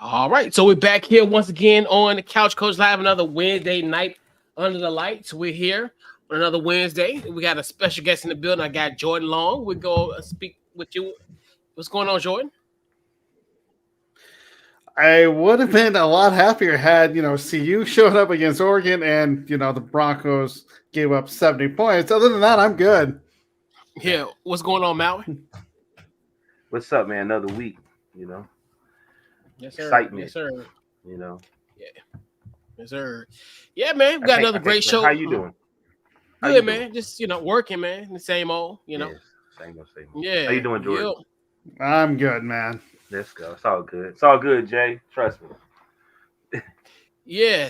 All right, so we're back here once again on the Couch Coach Live, another Wednesday night under the lights. We're here on another Wednesday. We got a special guest in the building. I got Jordan Long. We go speak with you. What's going on, Jordan? I would have been a lot happier had, CU showed up against Oregon and, the Broncos gave up 70 points. Other than that, I'm good. Yeah, what's going on, Maui? What's up, man? Another week, you know. Yes, sir. Excitement, Yes, sir. you know. Yeah, yes, sir. Yeah, man, we I got can't another great man, show. how you doing? How you Good, doing? man. Just working, man. The same old. Yes, same old, same old. Yeah. How you doing, Jordan? I'm good, man. Let's go. It's all good. It's all good, Jay. Trust me.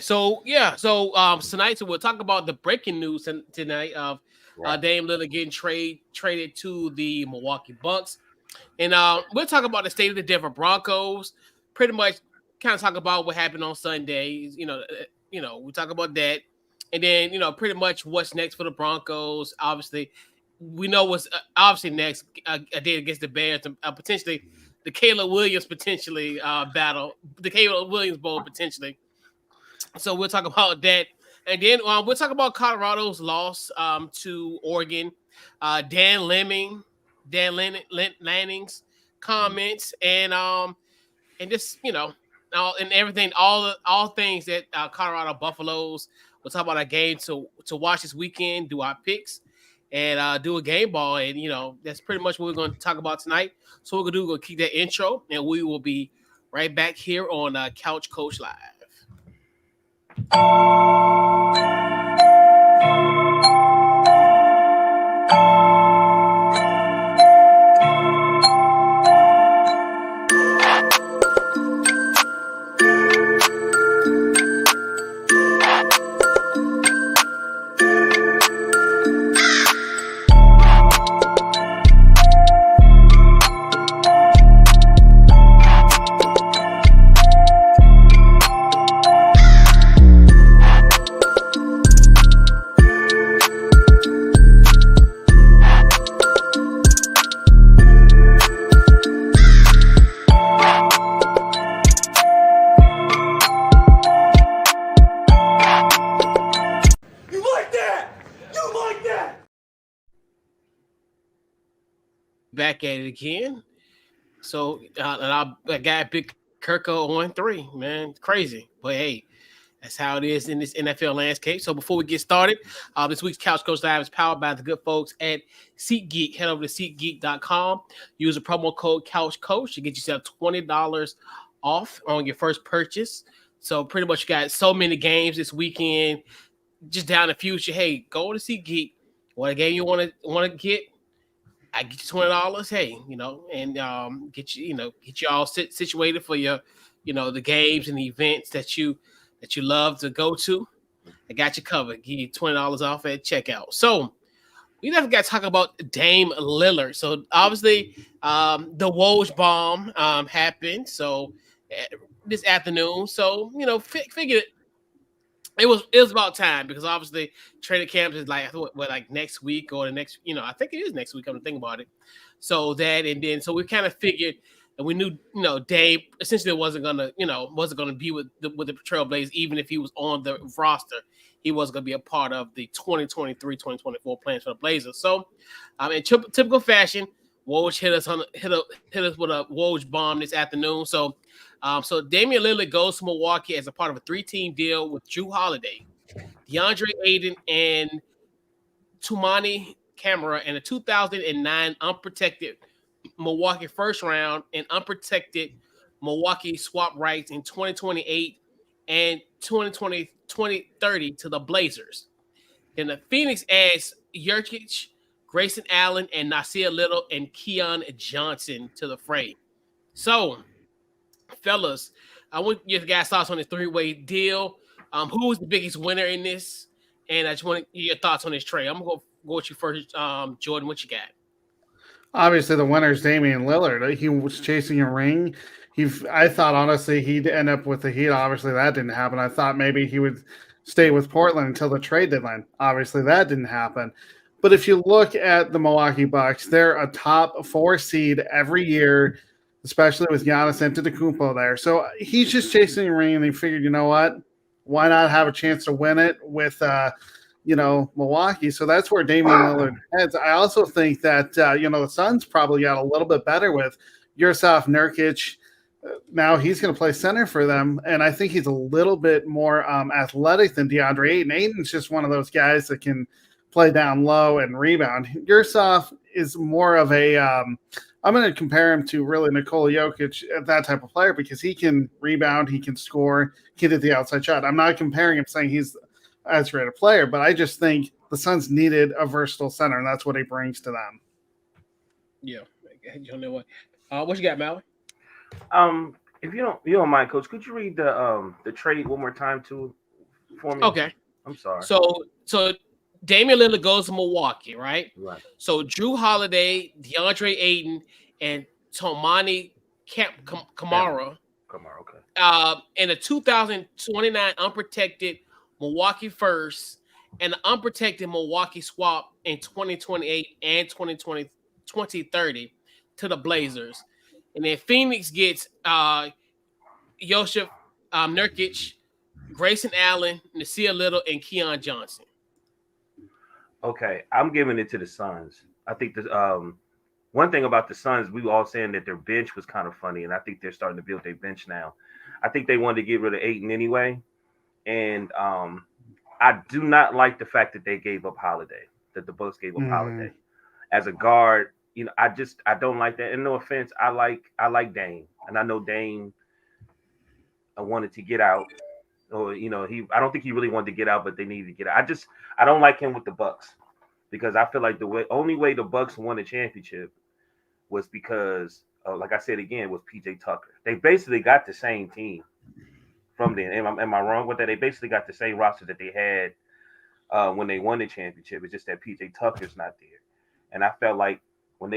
So tonight, so we'll talk about the breaking news tonight of Right. Dame Lillard getting traded to the Milwaukee Bucks, and we'll talk about the state of the Denver Broncos. Pretty much, kind of talk about what happened on Sunday. We talk about that, and then pretty much what's next for the Broncos. Obviously, we know what's obviously next. A day against the Bears, and potentially the Caleb Williams battle, the Caleb Williams Bowl potentially. So we'll talk about that, and then we'll talk about Colorado's loss to Oregon. Lanning's comments, and just and everything, all things that Colorado Buffaloes. We'll talk about our game to watch this weekend, do our picks, and do a game ball, and that's pretty much what we're going to talk about tonight. So what we're going to keep that intro, and we will be right back here on Couch Coach Live. Back at it again. So and I got Big Kirko on 3, man. Crazy. But hey, that's how it is in this NFL landscape. So before we get started, this week's Couch Coach Live is powered by the good folks at SeatGeek. Head over to SeatGeek.com. Use the promo code CouchCoach to get yourself $20 off on your first purchase. So pretty much you got so many games this weekend, just down the future. Hey, go to SeatGeek. What game you want to get? I get you $20. Hey, and get you all situated for your, the games and the events that you love to go to. I got you covered. Give you $20 off at checkout. So we never got to talk about Dame Lillard. So obviously, the Woj bomb happened. So this afternoon. So figured it was about time, because obviously training camp is like next week or the next, I think it is next week. I'm to think about it. So that, and then so we kind of figured, and we knew Dave essentially wasn't gonna be with the Trailblazers, even if he was on the roster. He wasn't gonna be a part of the 2023-2024 plans for the Blazers. So, in typical fashion, Woj hit us with a Woj bomb this afternoon. So Damian Lillard goes to Milwaukee as a part of a 3-team deal with Drew Holiday, DeAndre Ayton, and Toumani Camara, and a 2009 unprotected Milwaukee first round and unprotected Milwaukee swap rights in 2028 and 2030 to the Blazers. Then the Phoenix adds Jurkic, Grayson Allen, and Nasir Little, and Keon Johnson to the fray. So, fellas, I want your guys' thoughts on this 3-way deal. Who was the biggest winner in this? And I just want your thoughts on this trade. I'm gonna go with you first, Jordan. What you got? Obviously, the winner is Damian Lillard. He was chasing a ring. I thought, honestly, he'd end up with the Heat. Obviously, that didn't happen. I thought maybe he would stay with Portland until the trade deadline. Obviously, that didn't happen. But if you look at the Milwaukee Bucks, they're a top 4 seed every year. especially with Giannis Antetokounmpo there. So he's just chasing the ring, and they figured, you know what? Why not have a chance to win it with, Milwaukee? So that's where Damian Lillard heads. I also think that, the Suns probably got a little bit better with Yusuf Nurkic. Now he's going to play center for them, and I think he's a little bit more athletic than DeAndre Ayton. Ayton's just one of those guys that can play down low and rebound. Yusuf is more of a I'm going to compare him to really Nikola Jokic, that type of player, because he can rebound, he can score, he can hit the outside shot. I'm not comparing him saying he's as great a player, but I just think the Suns needed a versatile center, and that's what he brings to them. Yeah, you don't know what you got, Mallory? If you don't mind, Coach, could you read the trade one more time for me? Okay. I'm sorry. So Damian Lillard goes to Milwaukee, right? Right. So Drew Holiday, DeAndre Ayton, and Tomani Kamara. Okay. In a 2029 unprotected Milwaukee first and an unprotected Milwaukee swap in 2028 and 2030 to the Blazers. And then Phoenix gets Yosef Nurkic, Grayson Allen, Nasir Little, and Keon Johnson. Okay, I'm giving it to the Suns. I think the one thing about the Suns, we were all saying that their bench was kind of funny, and I think they're starting to build their bench now. I think they wanted to get rid of Ayton anyway, and I do not like the fact that they gave up Holiday, that the Bucks gave up Holiday as a guard. I don't like that. And no offense, I like Dame, and I know Dame wanted to get out. Or I don't think he really wanted to get out, but they needed to get out. I don't like him with the Bucks because I feel like the only way the Bucks won a championship was because, like I said again, was PJ Tucker. They basically got the same team from then. Am I wrong with that? They basically got the same roster that they had when they won the championship. It's just that PJ Tucker's not there. And I felt like when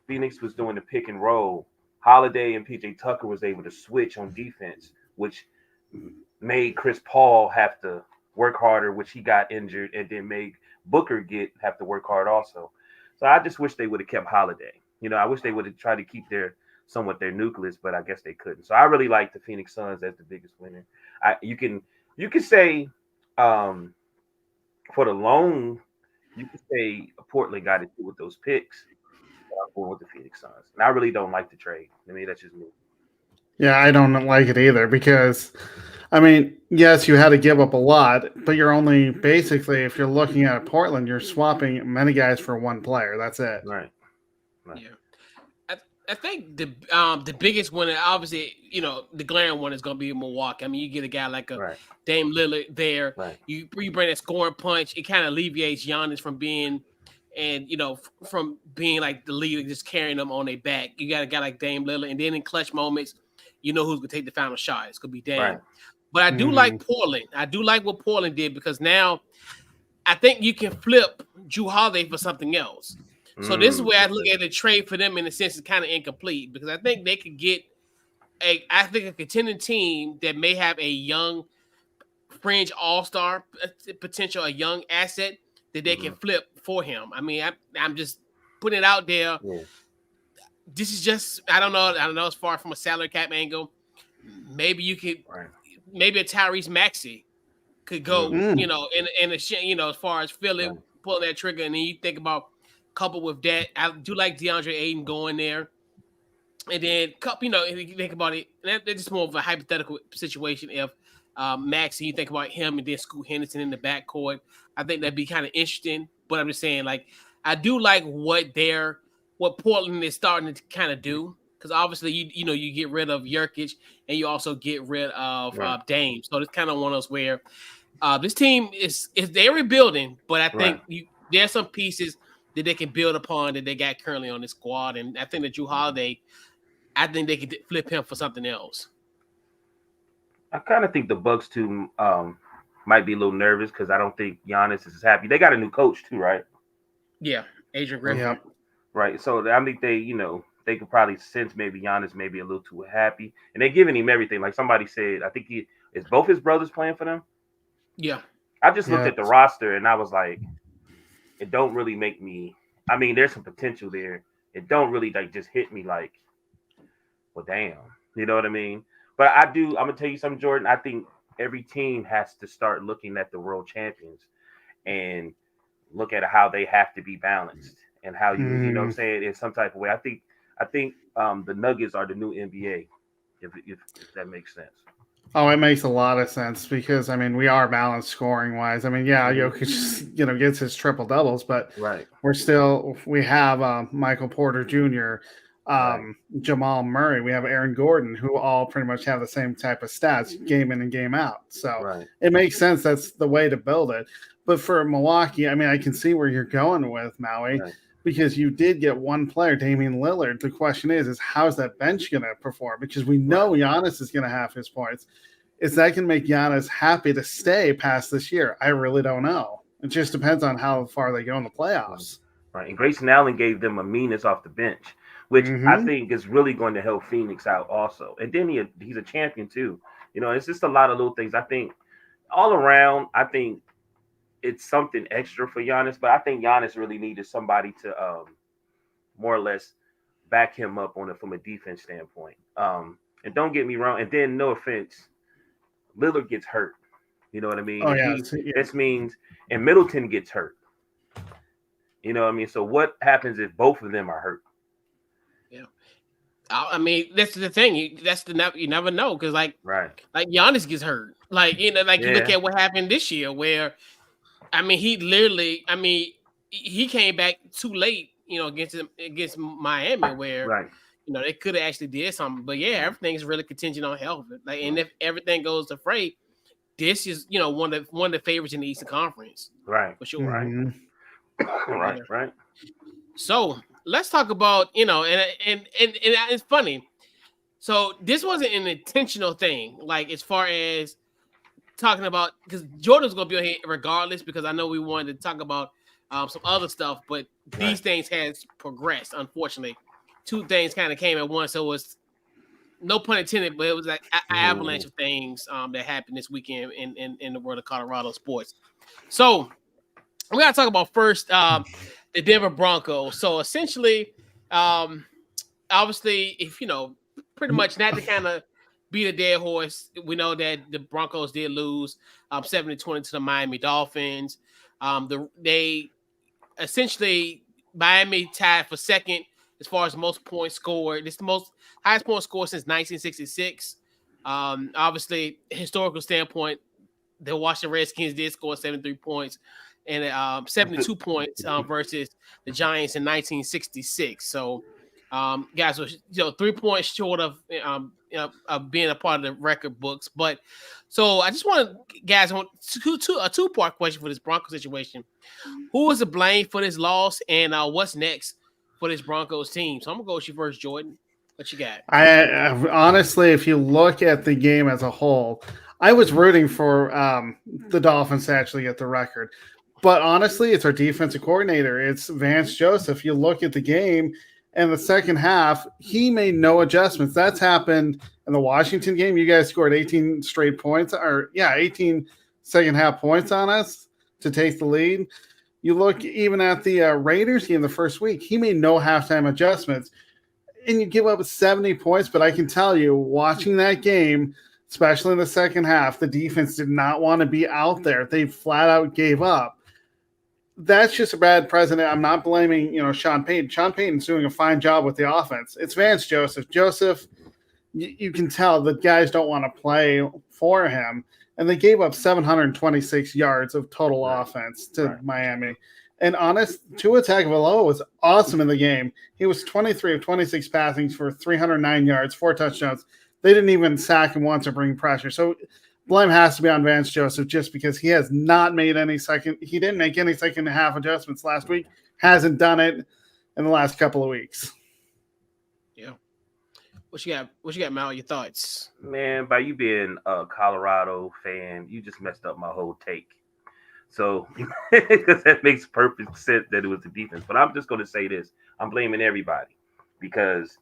Phoenix was doing the pick and roll, Holiday and PJ Tucker was able to switch on defense, which made Chris Paul have to work harder, which he got injured, and then made Booker have to work hard also. So I just wish they would have kept Holiday. I wish they would have tried to keep their nucleus, but I guess they couldn't. So I really like the Phoenix Suns as the biggest winner. You can say for the loan, you could say Portland got it with those picks. I'm going with the Phoenix Suns, and I really don't like the trade. I mean, that's just me. Yeah, I don't like it either because, yes, you had to give up a lot, but you're only basically, if you're looking at Portland, you're swapping many guys for one player. That's it. Right. Yeah. I think the biggest one, obviously, the glaring one is going to be Milwaukee. I mean, you get a guy like a Dame Lillard there. Right. You bring that scoring punch. It kind of alleviates Giannis from being like the leader, just carrying them on their back. You got a guy like Dame Lillard, and then in clutch moments, who's going to take the final shot. It's going to be Dame. Right. But I do like Portland. I do like what Portland did because now I think you can flip Drew Holiday for something else. So this is where I look at the trade for them in a sense is kind of incomplete because I think they could get a contending team that may have a young fringe all-star potential, a young asset that they can flip for him. I mean, I'm just putting it out there. Yeah. This is just I don't know as far from a salary cap angle. Maybe you could maybe a Tyrese Maxey could go, in a as far as Philly pulling that trigger, and then you think about coupled with that, I do like DeAndre Ayton going there, and then if you think about it, that's just more of a hypothetical situation. If Maxey, you think about him, and then Scoot Henderson in the backcourt, I think that'd be kind of interesting. But I'm just saying, like, I do like what Portland is starting to kind of do. Because obviously, you get rid of Jokic and you also get rid of Dame. So it's kind of one of those where this team is they're rebuilding, but I think there's some pieces that they can build upon that they got currently on this squad. And I think that Drew Holiday, I think they could flip him for something else. I kind of think the Bucks too might be a little nervous because I don't think Giannis is happy. They got a new coach too, right? Yeah, Adrian Griffin. Yeah. Right. So I think they could probably sense maybe Giannis may be a little too happy, and they're giving him everything. Like somebody said, I think is both his brothers playing for them. Yeah. I just looked at the roster and I was like, it don't really make me. I mean, there's some potential there. It don't really just hit me like Well, damn. You know what I mean? But I do. I'm gonna tell you something, Jordan. I think every team has to start looking at the world champions and look at how they have to be balanced and how you know what I'm Mm. saying, in some type of way. I think the Nuggets are the new NBA, if that makes sense. Oh, it makes a lot of sense because I mean we are balanced scoring wise. I mean, yeah, Hmm. Jokic, gets his triple doubles, but Right, we have Michael Porter Jr., right, Jamal Murray, we have Aaron Gordon, who all pretty much have the same type of stats game in and game out. So right, it makes sense. That's the way to build it. But for Milwaukee, I mean, I can see where you're going with Maui right, because you did get one player, Damian Lillard. The question is how's that bench going to perform? Because we know right. Giannis is going to have his points. Is that can make Giannis happy to stay past this year? I really don't know. It just depends on how far they go in the Right. playoffs. Right. And Grayson Allen gave them a meanness off the bench, which I Mm-hmm. think is really going to help Phoenix out also. And then he's a champion too. You know, it's just a lot of little things. I think all around, I think it's something extra for Giannis, but I think Giannis really needed somebody to more or less back him up on it from a defense standpoint. And don't get me wrong. And then no offense, Lillard gets hurt. You know what I mean? Oh And yeah, yeah. this means and Middleton gets hurt. You know what I mean? So what happens if both of them are hurt? Yeah. I mean, that's the thing. You never know because Right. like Giannis gets hurt. Like like you look Yeah. at what happened this year, where I mean, he literally, I mean, he came back too late. Against Miami, where Right. they could have actually did something. But yeah, Right. everything is really contingent on health. Like, and Right. if everything goes to freight, this is one of the favorites in the Eastern Conference Right. for sure. Right. Mm-hmm. Right. Yeah. Right. So let's talk about and it's funny. So this wasn't an intentional thing, like as far as talking about because Jordan's gonna be on here regardless because I know we wanted to talk about some other stuff, but these Right. things has progressed. Unfortunately, two things kind of came at once, so it was no pun intended, but it was like an avalanche Mhm. of things that happened this weekend in the world of Colorado sports. So we gotta talk about first the Denver Broncos. So essentially, um, obviously, if pretty much not to kind of beat a dead horse, we know that the Broncos did lose 7-20 to the Miami Dolphins. They essentially Miami tied for second as far as most points scored. It's the most highest point scored since 1966. Obviously, historical standpoint, the Washington Redskins did score 73 points and 72 points versus the Giants in 1966. So, guys were 3 points short of being a part of the record books. But so I just want guys want a two-part question for this Broncos situation. Who is to blame for this loss, and what's next for this Broncos team? So I'm gonna go with you first, Jordan. What you got? Honestly, if you look at the game as a whole, I was rooting for the Dolphins to actually get the record. But honestly, it's our defensive coordinator. It's Vance Joseph. You look at the game and the second half, he made no adjustments. That's happened in the Washington game. You guys scored 18 straight points, or yeah, 18 second half points on us to take the lead. You look even at the Raiders game the first week, he made no halftime adjustments and you give up 70 points. But I can tell you, watching that game, especially in the second half, the defense did not want to be out there. They flat out gave up. That's just a bad president. I'm not blaming, Sean Payton. Sean Payton's doing a fine job with the offense. It's Vance Joseph. Joseph, you can tell the guys don't want to play for him. And they gave up 726 yards of total Right. offense to Right. Miami. And honest, Tua Tagovailoa was awesome in the game. He was 23 of 26 passings for 309 yards, 4 touchdowns. They didn't even sack him once or bring pressure. So blame has to be on Vance Joseph just because he has not made he didn't make any second half adjustments last week, hasn't done it in the last couple of weeks. Yeah. What you got? What you got, Mal? Your thoughts? Man, by you being a Colorado fan, you just messed up my whole take. So, because that makes perfect sense that it was the defense. But I'm just going to say this: I'm blaming everybody because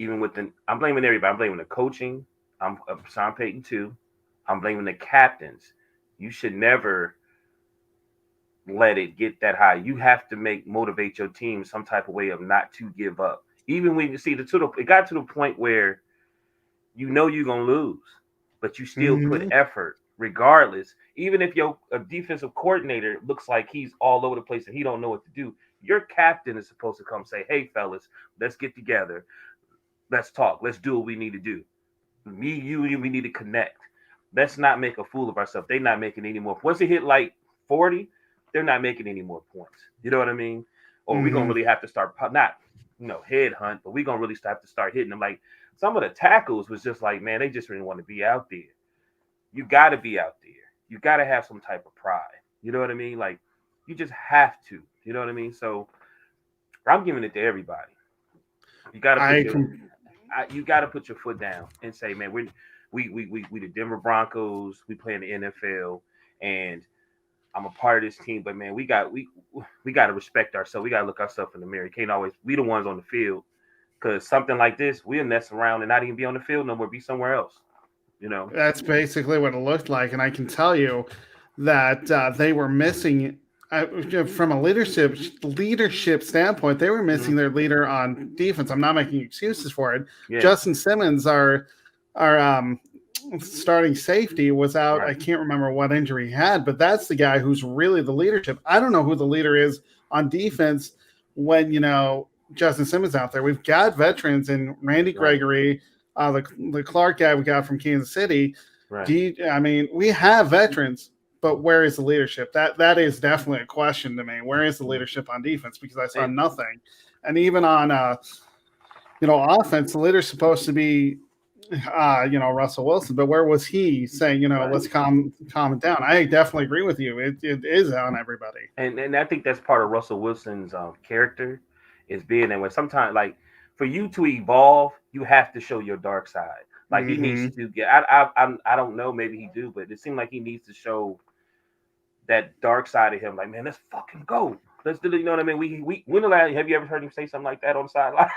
I'm blaming everybody. I'm blaming the coaching. I'm Sean Payton too. I'm blaming the captains. You should never let it get that high. You have to motivate your team some type of way of not to give up. Even when you see it got to the point where you know you're gonna lose, but you still put Mhm. effort regardless. Even if your a defensive coordinator looks like he's all over the place and he don't know what to do, your captain is supposed to come say, "Hey, fellas, let's get together. Let's talk. Let's do what we need to do. Me, you, we need to connect. Let's not make a fool of ourselves. They're not making any more. Once they hit like 40, they're not making any more points. You know what I mean? Or we're gonna Mhm. really have to start not head hunt, but we're gonna really have to start hitting them. Like some of the tackles was just like, man, they just really want to be out there. You got to be out there. You got to have some type of pride. You know what I mean? Like you just have to. You know what I mean? So I'm giving it to everybody. You got to put I your com- you got to put your foot down and say, man, we the Denver Broncos. We play in the NFL, and I'm a part of this team. But man, we got to respect ourselves. We got to look ourselves in the mirror. You can't always be the ones on the field because something like this, we'll mess around and not even be on the field no more. Be somewhere else. You know. that's basically what it looked like, and I can tell you that they were missing. From a leadership standpoint, they were Mm-hmm. missing their leader on defense. I'm not making excuses for it. Yeah. Justin Simmons, our starting safety, was out. I Right. can't remember what injury he had, but that's the guy who's really the leadership. I don't know who the leader is on defense when Justin Simmons out there. We've got veterans in Randy Right. Gregory, the Clark guy we got from Kansas City. Right. I mean, we have veterans, but where is the leadership? That is definitely a question to me. Where is the leadership on defense? Because I saw And nothing, and even on offense, the leader's supposed to be Russell Wilson, but where was he saying right. let's calm it down? I definitely agree with you. It is on everybody. And I think that's part of Russell Wilson's character is being that way. Sometimes, like for you to evolve, you have to show your dark side. Like he needs Mm-hmm. to get. I don't know. Maybe he do, but it seemed like he needs to show that dark side of him. Like man, let's fucking go. Let's do. You know what I mean? We when the last have you ever heard him say something like that on the sideline?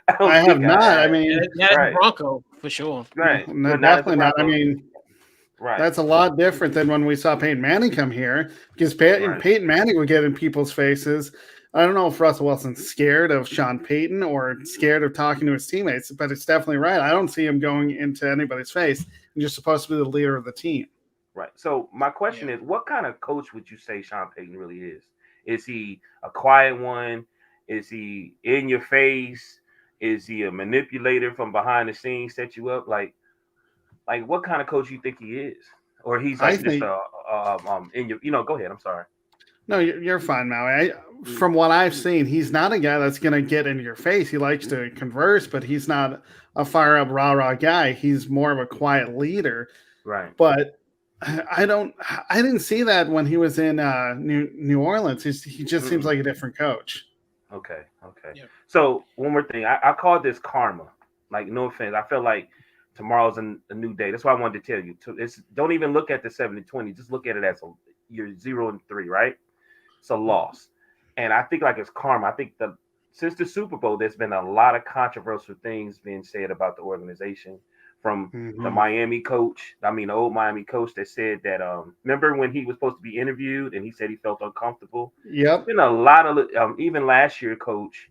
I I don't have think I not. I have. mean, That's Right. Bronco for sure. Right. no, But not as a definitely not. I Broncos. mean, Right. that's a lot different than when we saw Peyton Manning come here because Right. Peyton Manning would get in people's faces. I don't know if Russell Wilson's scared of Sean Payton or scared of talking to his teammates, but it's definitely right. I don't see him going into anybody's face. You're supposed to be the leader of the team. Right. So my question Yeah. is, what kind of coach would you say Sean Payton really is? Is he a quiet one? Is he in your face? Is he a manipulator from behind the scenes, set you up? Like what kind of coach you think he is? Or he's I like just think in your go ahead. I'm sorry. no, you're fine, Maui. From what I've seen, he's not a guy that's going to get into your face. He likes to converse, but he's not a fire up rah rah guy. He's more of a quiet leader. Right. But I don't. I didn't see that when he was in New Orleans. He just seems Mm-mm. like a different coach. Okay. Okay. Yeah. So one more thing. I call this karma. Like no offense. I feel like tomorrow's a new day. That's why I wanted to tell you. Don't even look at the 70-20. Just look at it as you're 0-3, right? It's a loss. And I think like it's karma. I think since the Super Bowl, there's been a lot of controversial things being said about the organization from the Mm-hmm. Miami coach. I mean, the old Miami coach that said that remember when he was supposed to be interviewed and he said he felt uncomfortable. It's Yep. been a lot of even last year, coach.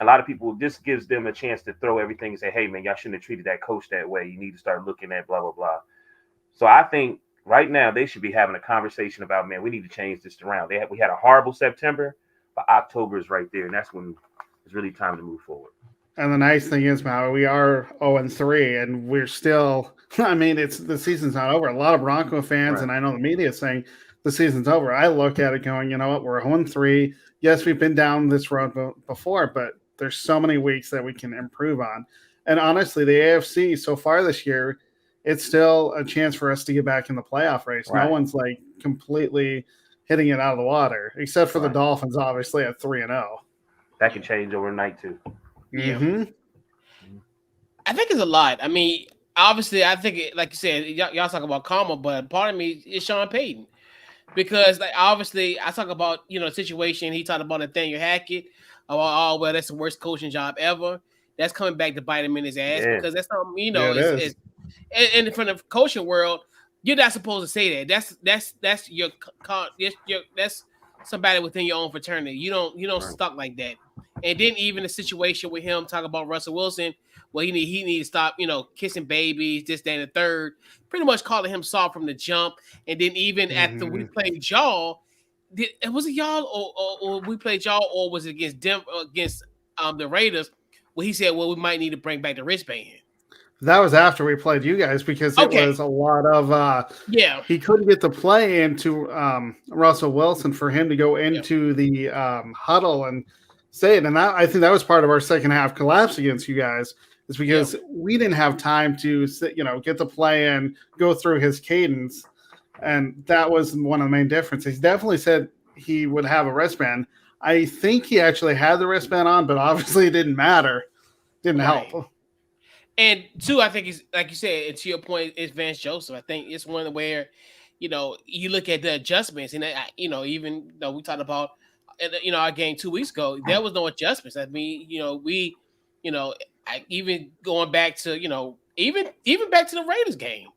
A lot of people, this gives them a chance to throw everything and say, hey, man, y'all shouldn't have treated that coach that way. You need to start looking at blah, blah, blah. So I think right now they should be having a conversation about, man, we need to change this around. We had a horrible September, but October is right there. And that's when it's really time to move forward. And the nice thing is, Maui, we are 0-3, and we're still. I mean, it's the season's not over. A lot of Bronco fans, Right. and I know the media is saying the season's over. I look at it going, you know what? We're 0-3. Yes, we've been down this road before, but there's so many weeks that we can improve on. And honestly, the AFC so far this year, it's still a chance for us to get back in the playoff race. No Right. one's like completely hitting it out of the water, except for the Right. Dolphins, obviously at 3-0. That can change overnight too. Yeah. Mm-hmm. I think it's a lot. I mean, obviously, I think like you said, y'all talk about karma, but part of me is Sean Payton because, like, obviously, I talk about the situation. He talked about Nathaniel Hackett. Oh, well, that's the worst coaching job ever. That's coming back to bite him in his ass Yeah. because that's something Yeah, it is. and from the coaching world, you're not supposed to say that. That's that's somebody within your own fraternity. You don't Right. stuck like that. And then even the situation with him talking about Russell Wilson, well, he need to stop, kissing babies, this, that, and the third. Pretty much calling him soft from the jump. And then even after we played y'all, was it y'all or we played y'all, or was it against the Raiders? Well, he said, well, we might need to bring back the wristband. That was after we played you guys because it was a lot of he couldn't get the play into Russell Wilson for him to go into the huddle and say it. And I think that was part of our second half collapse against you guys, is because we didn't have time to get the play and go through his cadence. And that was one of the main differences. He definitely said he would have a wristband. I think he actually had the wristband on, but obviously it didn't matter. Didn't help. And two, I think it's like you said, and to your point, it's Vance Joseph. I think it's one where, you look at the adjustments, and even though we talked about, our game 2 weeks ago, there was no adjustments. I mean, even going back to, even back to the Raiders game,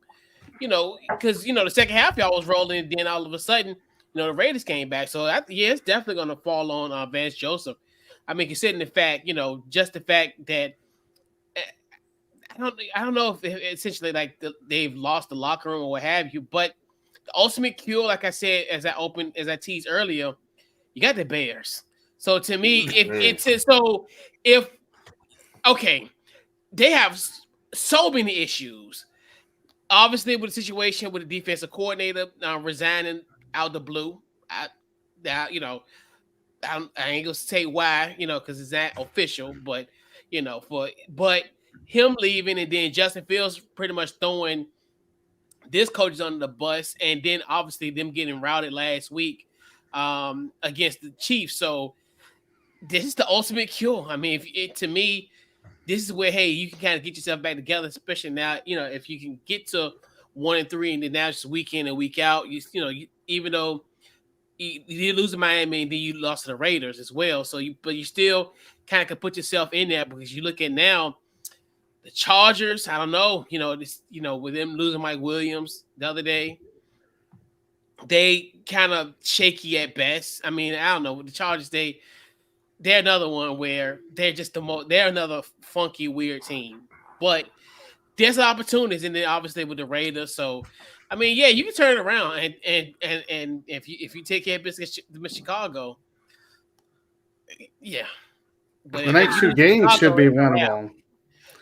because the second half y'all was rolling, and then all of a sudden, the Raiders came back. So it's definitely going to fall on Vance Joseph. I mean, considering the fact, just the fact that. I don't know if essentially like they've lost the locker room or what have you, but the ultimate cure, like I said, as I teased earlier, you got the Bears. So to me, they have so many issues. Obviously, with the situation with the defensive coordinator resigning out the blue, I ain't gonna say why, because it's not official, but him leaving, and then Justin Fields pretty much throwing this coach under the bus, and then obviously them getting routed last week against the Chiefs. So this is the ultimate cure. I mean, to me, this is where, hey, you can kind of get yourself back together, especially now, if you can get to 1-3, and then now just week in and week out, even though you did lose to Miami, and then you lost to the Raiders as well. So but you still kind of can put yourself in there, because you look at now, the Chargers, I don't know, with them losing Mike Williams the other day, they kind of shaky at best. I mean, I don't know. With the Chargers, they're another one where they're just they're another funky, weird team. But there's opportunities, and then obviously with the Raiders. So, I mean, yeah, you can turn it around, and if you take care of business with Chicago, yeah. But the next 2 games should be winnable.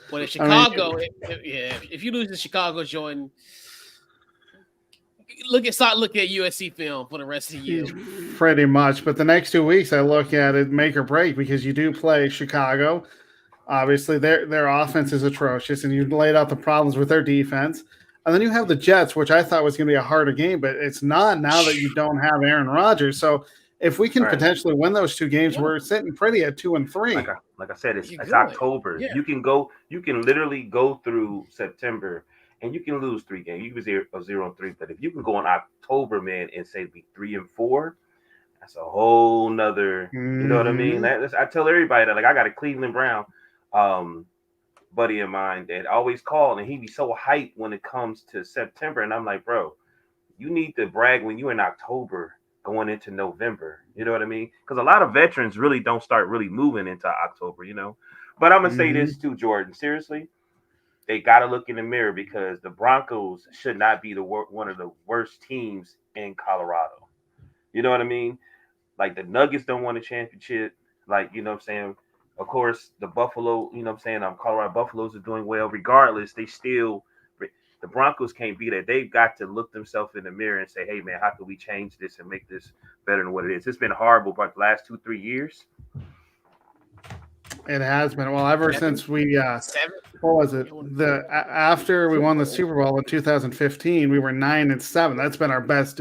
But in Chicago, if you lose to Chicago, Jordan, start looking at USC film for the rest of the year. Pretty much. But the next 2 weeks, I look at it make or break, because you do play Chicago. Obviously, their offense is atrocious, and you laid out the problems with their defense. And then you have the Jets, which I thought was going to be a harder game, but it's not now that you don't have Aaron Rodgers. So if we can potentially win those 2 games, we're sitting pretty at 2-3. Like I said, it's October. Yeah. You can literally go through September, and you can lose 3 games. You can be 0-3, but if you can go in October, man, and say be 3-4, that's a whole nother. You know what I mean? I tell everybody that, like, I got a Cleveland Brown buddy of mine that always called, and he be so hyped when it comes to September, and I'm like, bro, you need to brag when you're in October going into November. You know what I mean? Because a lot of veterans really don't start really moving into October, But I'm going to say this too, Jordan. Seriously, they got to look in the mirror, because the Broncos should not be one of the worst teams in Colorado. You know what I mean? Like, the Nuggets don't want a championship. Like, you know what I'm saying? Of course, the Buffalo, Colorado Buffaloes are doing well. Regardless, the Broncos can't be that. They've got to look themselves in the mirror and say, hey, man, how can we change this and make this better than what it is? It's been horrible for the last 2-3 years. It has been. Well, ever since we what was it? After we won the Super Bowl in 2015, we were 9-7. That's been our best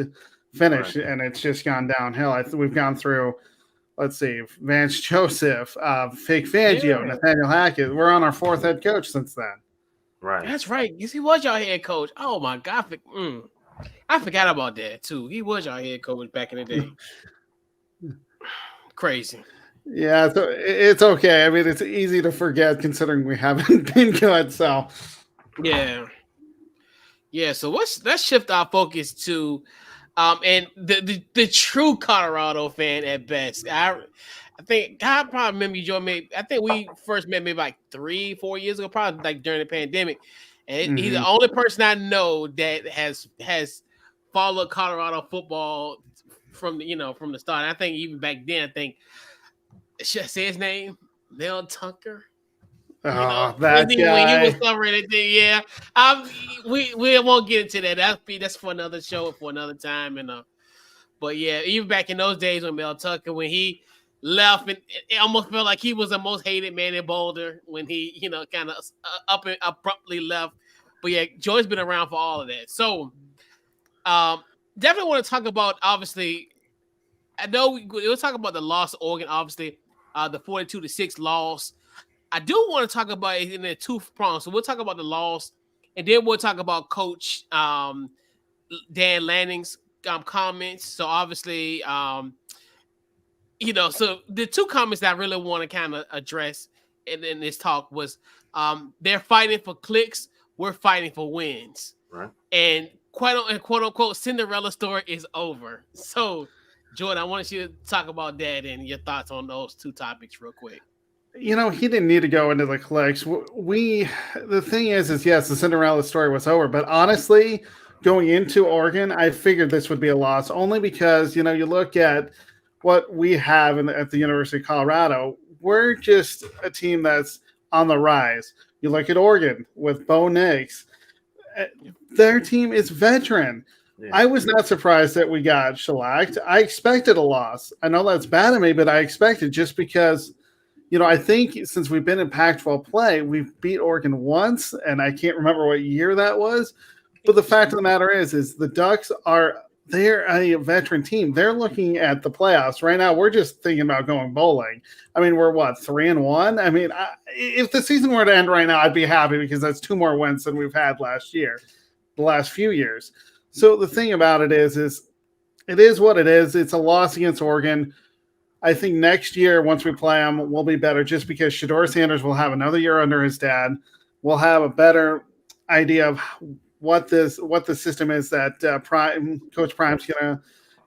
finish, and it's just gone downhill. We've gone through, let's see, Vance Joseph, Fake Fangio, Nathaniel Hackett. We're on our 4th head coach since then. Right. That's right. Yes, he was your head coach. Oh my God, I forgot about that too. He was your head coach back in the day. Crazy. Yeah, so it's okay. I mean, it's easy to forget considering we haven't been good. So, yeah. So let's shift our focus to, and the true Colorado fan at best. I think God probably remember you, Joe. Maybe I think we first met maybe like 3-4 years ago, probably like during the pandemic. And he's the only person I know that has followed Colorado football from from the start. I think even back then, I think should I say his name? Mel Tucker. Oh, When that he was guy. covering it, yeah. Um, we won't get into that. That's for another show for another time. But yeah, even back in those days when Mel Tucker, when he left, and it almost felt like he was the most hated man in Boulder when he, kind of up and abruptly left. But yeah, Joy's been around for all of that. So, um, definitely want to talk about. Obviously, I know we'll talk about the loss of Oregon. Obviously, the 42-6 loss. I do want to talk about it in the two prongs. So we'll talk about the loss, and then we'll talk about Coach Dan Lanning's comments. So obviously, so the two comments that I really want to kind of address in this talk was they're fighting for clicks, we're fighting for wins. Right. And quote unquote Cinderella story is over. So Jordan, I want you to talk about that and your thoughts on those two topics real quick. He didn't need to go into the clicks. The thing is yes, the Cinderella story was over. But honestly, going into Oregon, I figured this would be a loss only because, you look at what we have at the University of Colorado. We're just a team that's on the rise. You look at Oregon with Bo Nix. Their team is veteran. Yeah. I was not surprised that we got shellacked. I expected a loss. I know that's bad of me, but I expected just because – I think since we've been in Pac-12 play, we've beat Oregon once, and I can't remember what year that was. But the fact of the matter is the Ducks they're a veteran team. They're looking at the playoffs right now. We're just thinking about going bowling. I mean, we're 3-1. I mean, if the season were to end right now, I'd be happy because that's 2 more wins than we've had the last few years. So the thing about it is it is what it is. It's a loss against Oregon. I think next year, once we play them, we'll be better just because Shedeur Sanders will have another year under his dad. We'll have a better idea of what the system is that Coach Prime's going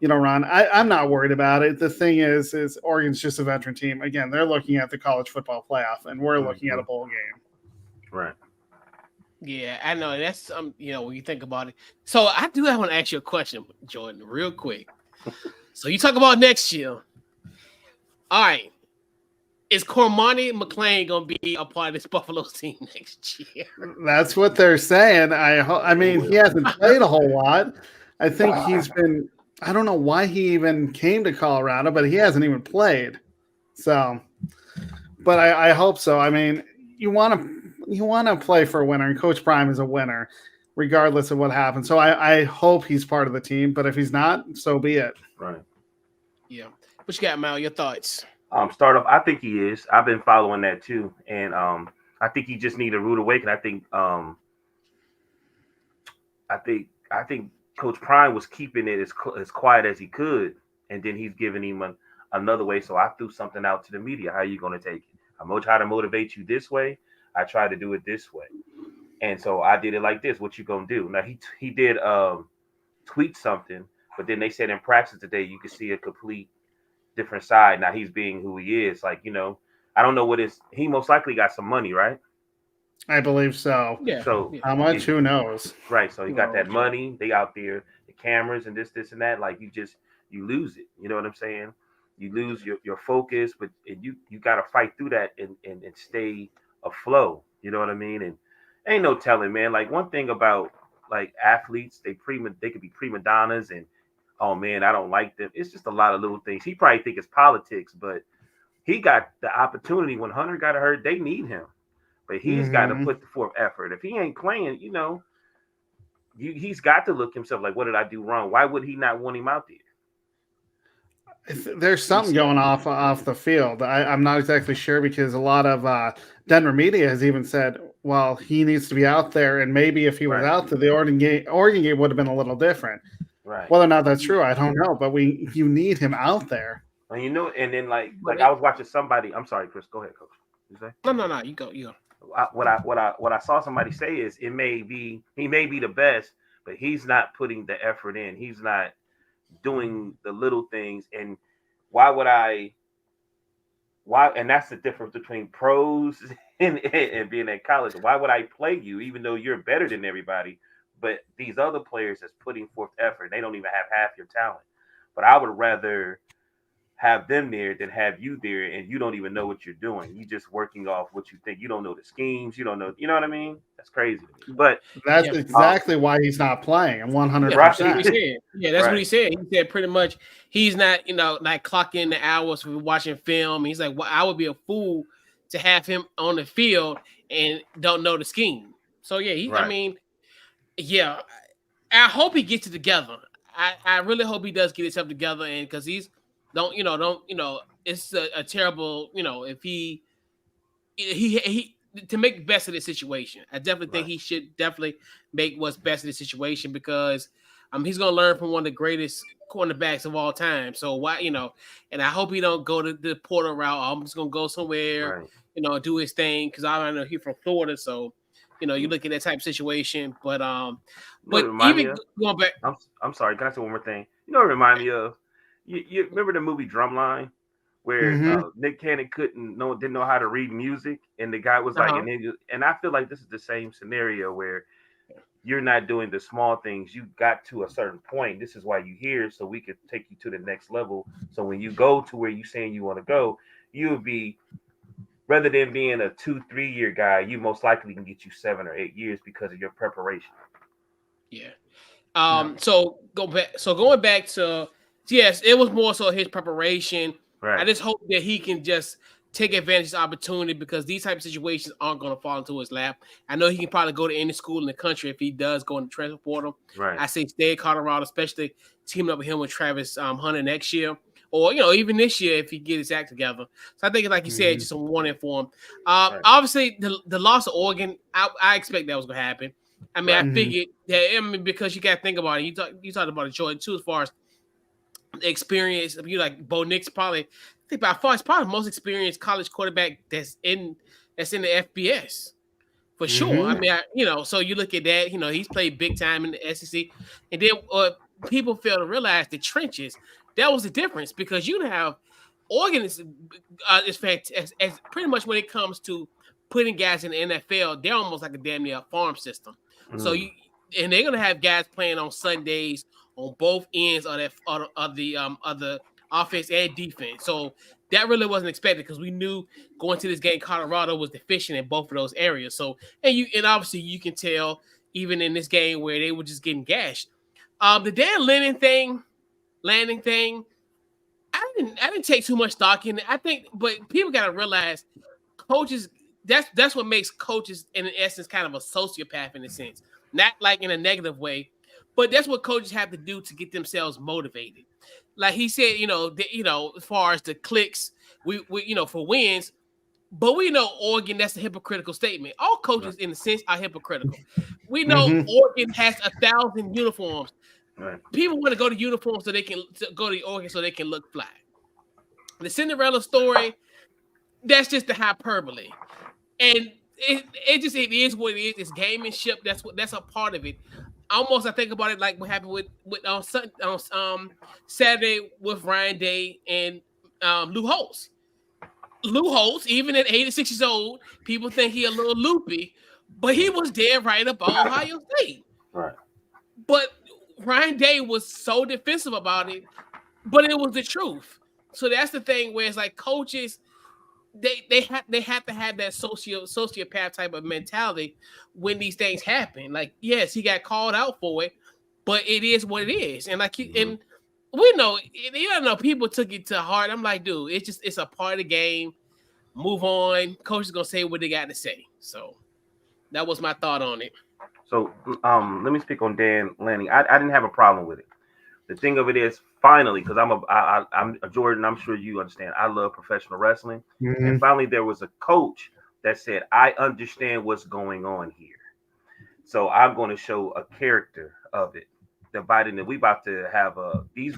to, run. I'm not worried about it. The thing is Oregon's just a veteran team. Again, they're looking at the college football playoff, and we're looking at a bowl game. Right. Yeah, I know. That's when you think about it. So I do want to ask you a question, Jordan, real quick. So you talk about next year. All right. Is Cormani McClain going to be a part of this Buffaloes team next year? That's what they're saying. I mean, he hasn't played a whole lot. I think he's been – I don't know why he even came to Colorado, but he hasn't even played. So – but I hope so. I mean, you want to play for a winner, and Coach Prime is a winner regardless of what happens. So I hope he's part of the team, but if he's not, so be it. Right. Yeah. What you got, Mal? Your thoughts? Start off. I think he is. I've been following that too, and I think he just need a rude awakening. I think Coach Prime was keeping it as quiet as he could, and then he's giving him another way. So I threw something out to the media. How are you going to take it? I'm going to try to motivate you this way. I try to do it this way, and so I did it like this. What you going to do? Now he did tweet something, but then they said in practice today you could see a complete different side. Now he's being who he is. I don't know he most likely got some money, right? I believe so. Yeah. So how much? Who knows? Right. So he got that money. They out there, the cameras and this and that. Like you lose it. You know what I'm saying? You lose your focus, but you got to fight through that and stay afloat. You know what I mean? And ain't no telling, man. Like one thing about like athletes, they could be prima donnas and oh man, I don't like them. It's just a lot of little things. He probably think it's politics, but he got the opportunity when Hunter got hurt. They need him, but he's got to put forth effort. If he ain't playing, he's got to look himself like, what did I do wrong? Why would he not want him out there? There's something going off the field. I'm not exactly sure because a lot of Denver media has even said, well, he needs to be out there, and maybe if he was out there, the Oregon game would have been a little different. Right. Whether or not that's true, I don't know. But you need him out there. And and then like I was watching somebody. I'm sorry, Chris. Go ahead, Coach. You say? No. You go. What I saw somebody say is he may be the best, but he's not putting the effort in. He's not doing the little things. And why would I why? And that's the difference between pros and being at college. Why would I play you, even though you're better than everybody? But these other players that's putting forth effort, they don't even have half your talent. But I would rather have them there than have you there, and you don't even know what you're doing. You just working off what you think. You don't know the schemes. You don't know. You know what I mean? That's crazy to me. But That's Yeah, exactly why he's not playing. And yeah, right, that's what he 100%. said. Yeah, that's what he right, said. He said pretty much he's not, like clocking the hours for watching film. He's like, well, I would be a fool to have him on the field and don't know the scheme. So yeah, I right. mean, yeah, I hope he gets it together. I really hope he does get himself together, and because he's don't it's a terrible if he to make the best of this situation. I definitely think Right. he should definitely make what's best of the situation because he's gonna learn from one of the greatest cornerbacks of all time. So why and I hope he don't go to the Porter route. I'm just gonna go somewhere, Right. do his thing because I don't know he's from Florida, so you You look at that type of situation. But know what it remind me even of? going back, I'm sorry. Can I say one more thing? You know what it remind me of? You remember the movie Drumline, where Hmm. Nick Cannon didn't know how to read music, and the guy was like, uh-huh. and I feel like this is the same scenario where you're not doing the small things. You got to a certain point. This is why you here, so we could take you to the next level. So when you go to where you saying you want to go, you'll be rather than being a 2-3 year guy, you most likely can get you 7 or 8 years because of your preparation. Yeah. Yeah. Going back to yes, it was more so his preparation. I Right, just hope that he can just take advantage of the opportunity because these type of situations aren't going to fall into his lap. I know he can probably go to any school in the country if he does go in the transfer portal. right, I say stay at Colorado, especially teaming up with him with Travis Hunter next year, or even this year if he get his act together. So I think, like you said, Hmm. just a warning for him. right, Obviously, the loss of Oregon, I expect that was going to happen. I mean, I right, Hmm. figured that. I mean, because you got to think about it. You talked about it, Jordan, too, as far as the experience. You like Bo Nix, probably. I think by far, it's probably the most experienced college quarterback that's in the FBS for sure. I Hmm. mean, so you look at that. He's played big time in the SEC, and then people fail to realize the trenches. That was the difference because you have Oregon is fantastic. As pretty much when it comes to putting guys in the NFL, they're almost like a damn near farm system. So mm, they're gonna have guys playing on Sundays on both ends of the offense and defense. So that really wasn't expected because we knew going to this game, Colorado was deficient in both of those areas. So and obviously you can tell even in this game where they were just getting gashed. The Dan landing thing, I didn't take too much stock in it. I think, but people got to realize coaches. That's what makes coaches in essence kind of a sociopath in a sense, not like in a negative way, but that's what coaches have to do to get themselves motivated. Like he said, as far as the clicks, we for wins, but we know Oregon. That's a hypocritical statement. All right, coaches, in a sense, are hypocritical. We know Hmm. Oregon has 1,000 uniforms. right, People want to go to uniforms so they can go to Oregon so they can look fly. The Cinderella story, that's just the hyperbole. And it is what it is. It's gamemanship. That's a part of it. Almost I think about it like what happened with on Saturday with Ryan Day and Lou Holtz. Lou Holtz, even at 86 years old, people think he a little loopy, but he was dead right about Ohio State. right. But Ryan Day was so defensive about it, but it was the truth. So that's the thing where it's like coaches they have to have that sociopath type of mentality when these things happen. Like, yes, he got called out for it, but it is what it is. And Mm-hmm. we know, people took it to heart. I'm like, dude, it's a part of the game. Move on. Coach is gonna say what they got to say. So that was my thought on it. So, let me speak on Dan Lanning. I didn't have a problem with it. The thing of it is, finally, because I'm a Jordan. I'm sure you understand. I love professional wrestling, and Hmm. finally, there was a coach that said, "I understand what's going on here, so I'm going to show a character of it." The Biden that we about to have these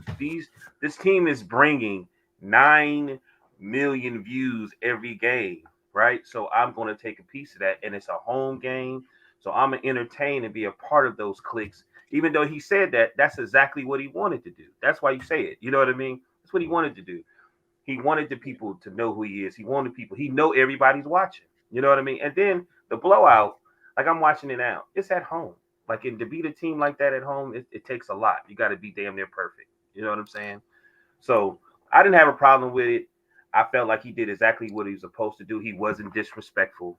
this team is bringing 9 million views every game, right? So I'm going to take a piece of that, and it's a home game, so I'm gonna entertain and be a part of those clicks. Even though he said that, that's exactly what he wanted to do. That's why you say it. You know what I mean? That's what he wanted to do. He wanted the people to know who he is. He wanted people. He know everybody's watching. You know what I mean? And then the blowout, like I'm watching it now. It's at home. Like to beat a team like that at home, it takes a lot. You got to be damn near perfect. You know what I'm saying? So I didn't have a problem with it. I felt like he did exactly what he was supposed to do. He wasn't disrespectful.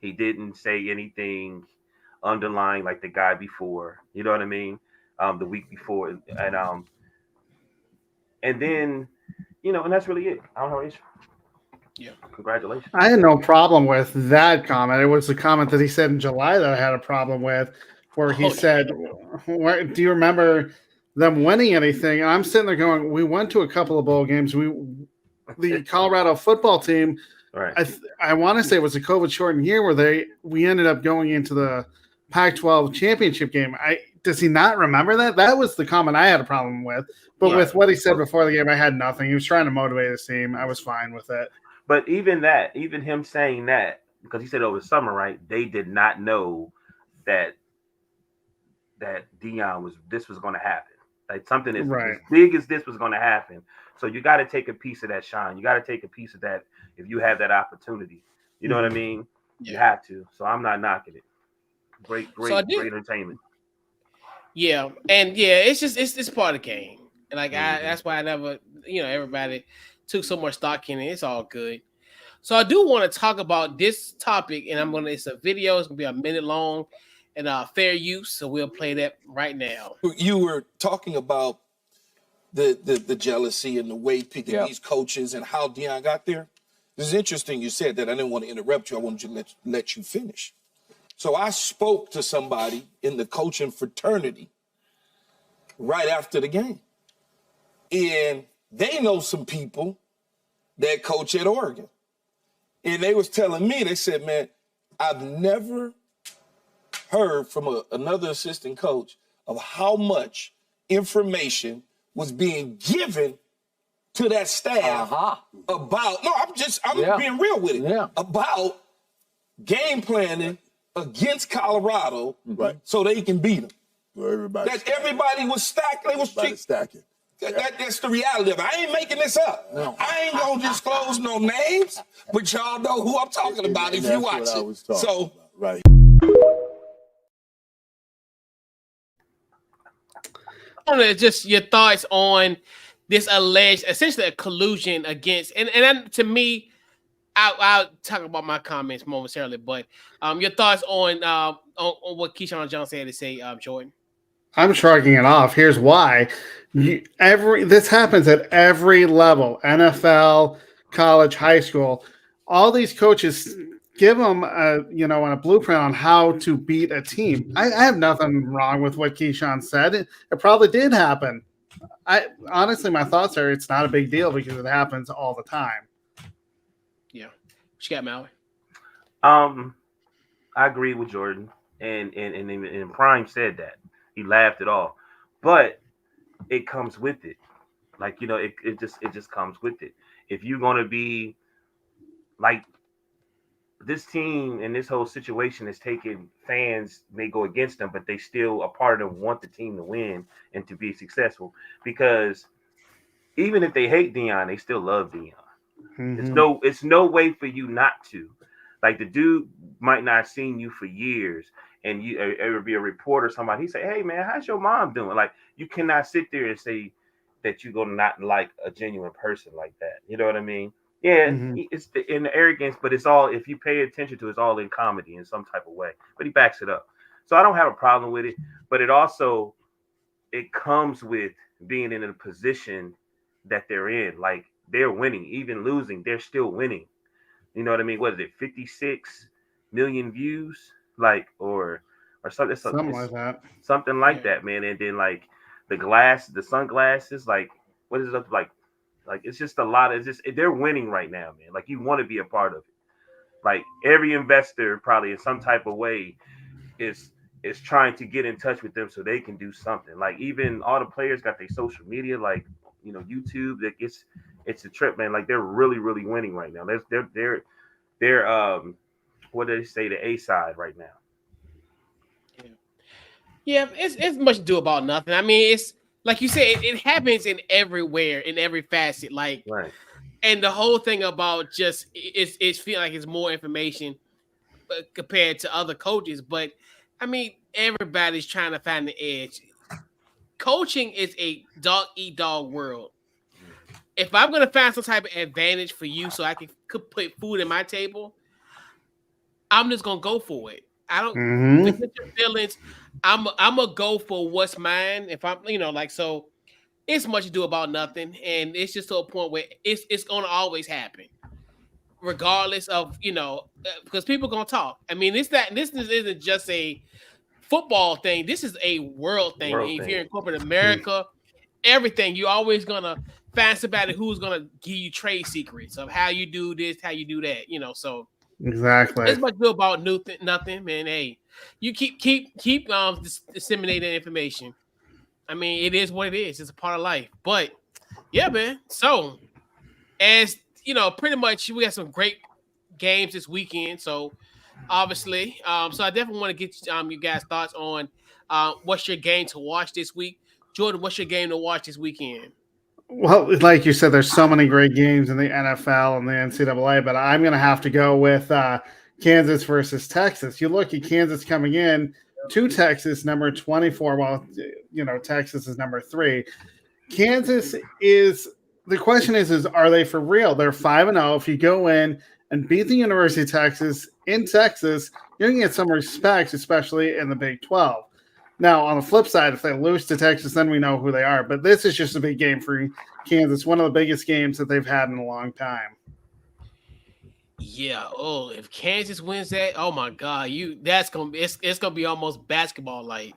He didn't say anything underlying like the guy before. You know what I mean? The week before, and then and that's really it. I don't know. Yeah. Congratulations. I had no problem with that comment. It was the comment that he said in July that I had a problem with, where he said, "Do you remember them winning anything?" And I'm sitting there going, "We went to a couple of bowl games. The Colorado football team, right. I want to say it was a COVID shortened year where we ended up going into the Pac-12 championship game. Does he not remember that? That was the comment I had a problem with. But with what he said before the game, I had nothing. He was trying to motivate his team. I was fine with it. But even him saying that, because he said over the summer, right? They did not know that Deion this was going to happen. Like something as big as this was going to happen. So you got to take a piece of that shine. You got to take a piece of that if you have that opportunity. You know what I mean? Yeah. You have to. So I'm not knocking it. Great entertainment. Yeah, and it's part of the game. Like that's why I never, everybody took so much stock in it. It's all good. So I do want to talk about this topic, and it's a video. It's gonna be a minute long, and fair use. So we'll play that right now. You were talking about the jealousy and the way picking these coaches and how Deion got there. This is interesting. You said that. I didn't want to interrupt you. I wanted to let you finish. So I spoke to somebody in the coaching fraternity right after the game. And they know some people that coach at Oregon. And they was telling me, they said, man, I've never heard from another assistant coach of how much information was being given to that staff about, I'm being real with it, about game planning against Colorado so they can beat them. Everybody was stacked. They was stacking. That's the reality of it. I ain't making this up. No. I ain't gonna disclose no names, but y'all know who I'm talking about if you watch it. So I want to just your thoughts on this alleged, essentially a collusion against, and then to me, I'll talk about my comments momentarily, but your thoughts on what Keyshawn Johnson had to say, Jordan. I'm shrugging it off. Here's why. This happens at every level, NFL, college, high school. All these coaches give them a blueprint on how to beat a team. I have nothing wrong with what Keyshawn said. It probably did happen. Honestly, my thoughts are it's not a big deal because it happens all the time. Yeah. What you got, Maui? I agree with Jordan, and Prime said that. He laughed it off, but it comes with it. Like, it just comes with it. If you're going to be like this team and this whole situation is taking fans may go against them, but they still a part of them want the team to win and to be successful, because even if they hate Deion, they still love Deion. Mm-hmm. It's no way for you not to. Like, the dude might not have seen you for years, and you ever be a reporter or somebody, he say, hey man, how's your mom doing? Like, you cannot sit there and say that you're gonna not like a genuine person like that. You know what I mean? Yeah, It's in the arrogance, but it's all, if you pay attention to it, it's all in comedy in some type of way. But he backs it up. So I don't have a problem with it, but it comes with being in a position that they're in. Like, they're winning, even losing, they're still winning. You know what I mean? What is it, 56 million views? Like, or something like that. Something like that, man. And then like the sunglasses, like, what is it up like? Like, it's just a lot of, they're winning right now, man. Like, you want to be a part of it. Like, every investor probably in some type of way is trying to get in touch with them so they can do something. Like, even all the players got their social media, like, YouTube. That it's a trip, man. Like, they're really, really winning right now. They're what do they say, the A side right now. Yeah, it's much to do about nothing. I mean, it's like you said, it happens in everywhere, in every facet. Like, right. And the whole thing about just it's feel like it's more information compared to other coaches, but I mean everybody's trying to find the edge. Coaching is a dog eat dog world. If I'm gonna find some type of advantage for you, so I can could put food in my table, I'm just gonna go for it. I don't Hmm. forget your feelings. I'm gonna go for what's mine. If I'm, like so, it's much ado about nothing, and it's just to a point where it's gonna always happen, regardless of because people gonna talk. I mean, this isn't just a football thing. This is a world thing. World If you're thing. in corporate America, everything you're always gonna find somebody who's gonna give you trade secrets of how you do this, how you do that. So Exactly. it's much ado about nothing, man. Hey, you keep disseminating information. I mean, it is what it is. It's a part of life. But yeah, man. So as pretty much we got some great games this weekend. So obviously, so I definitely want to get you guys' thoughts on what's your game to watch this week. Jordan, what's your game to watch this weekend? Well, like you said, there's so many great games in the NFL and the NCAA, but I'm going to have to go with Kansas versus Texas. You look at Kansas coming in to Texas, number 24, while Texas is number 3. Kansas is the question is are they for real? They're 5-0. If you go in and beat the University of Texas in Texas, you're going to get some respect, especially in the Big 12. Now, on the flip side, if they lose to Texas, then we know who they are. But this is just a big game for Kansas, one of the biggest games that they've had in a long time. Yeah. Oh, if Kansas wins that, oh my God, that's gonna be it's gonna be almost basketball like